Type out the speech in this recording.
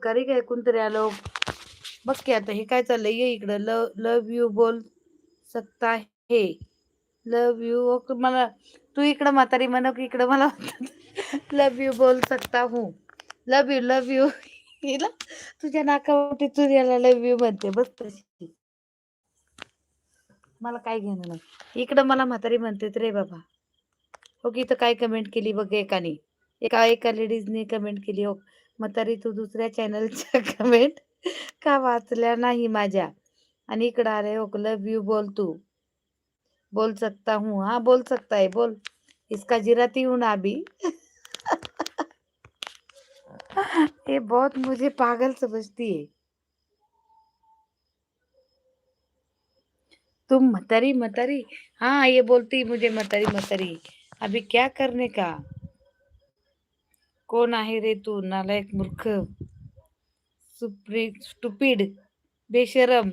कारी काय कोणतरी आलो. बघ की आता हे काय चाललंय, ये इकडं. लव यू बोल सकता हे. लव यू मला तू इकडं म्हातारी म्हणव की इकडं मला लव यू बोल सकता हूँ. लव यू हिला तुझ्या नाकावरती तू याला लव यू म्हणते बस तशी. मला काय घेणं नाही इकडं मला म्हातारी म्हणते रे बाबा. हो की इथं काय कमेंट केली बघ एकाने. एका लेडीजने कमेंट केली हो, म्हातारी तू दुसऱ्या चॅनलच्या कमेंट का वाचल्या नाही माझ्या. आणि इकडं आले हो लव यू बोल तू. बोल सकता हूँ. हाँ बोल सकता है बोल. इसका जिराती हूँ ना अभी. ये बहुत मुझे पागल समझती है. तुम मतरी मतरी. हाँ ये बोलती मुझे मतरी मतरी. अभी क्या करने का. कौन आहे रे तू नालायक मूर्ख. स्टुपिड बेशरम.